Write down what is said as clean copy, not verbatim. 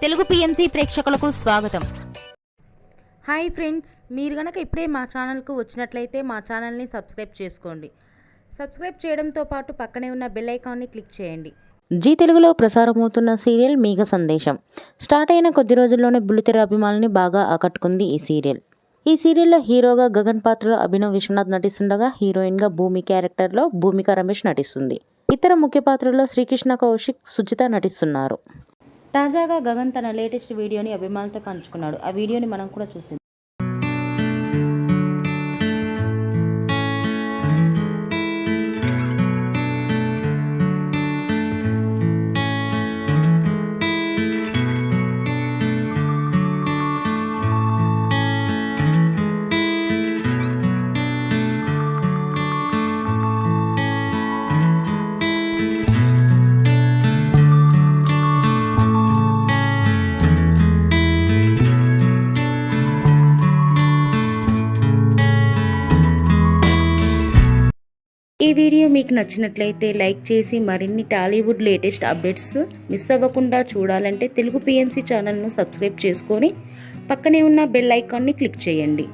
Telugu PMC ప్రేక్షకులకు స్వాగతం. Hi friends, మీరు గనక ఇప్పుడే మా ఛానల్కు వచ్చినట్లయితే మా ఛానల్ని సబ్స్క్రైబ్ చేసుకోండి. సబ్స్క్రైబ్ చేయడంతో పాటు పక్కనే ఉన్న బెల్ ఐకాన్ని క్లిక్ చేయండి. జీ తెలుగులో ప్రసారమవుతున్న సీరియల్ మేఘ సందేశం స్టార్ట్ అయిన కొద్ది రోజుల్లోనే బుల్లితెర అభిమానుల్ని బాగా ఆకట్టుకుంది ఈ సీరియల్. ఈ సీరియల్లో హీరోగా గగన్ పాత్రలో అభినవ్ విశ్వనాథ్ నటిస్తుండగా హీరోయిన్గా భూమి క్యారెక్టర్లో భూమిక రమేష్ నటిస్తుంది. ఇతర ముఖ్య పాత్రల్లో శ్రీకృష్ణ కౌశిక్, సుజిత నటిస్తున్నారు. తాజాగా గగన్ తన లేటెస్ట్ వీడియోని అభిమానులతో పంచుకున్నాడు. ఆ వీడియోని మనం కూడా చూసేద్దాం. ఈ వీడియో మీకు నచ్చినట్లయితే లైక్ చేసి మరిన్ని టాలీవుడ్ లేటెస్ట్ అప్డేట్స్ మిస్ అవ్వకుండా చూడాలంటే తెలుగు పిఎంసి ఛానల్ను సబ్స్క్రైబ్ చేసుకొని పక్కనే ఉన్న బెల్ ఐకాన్ని క్లిక్ చేయండి.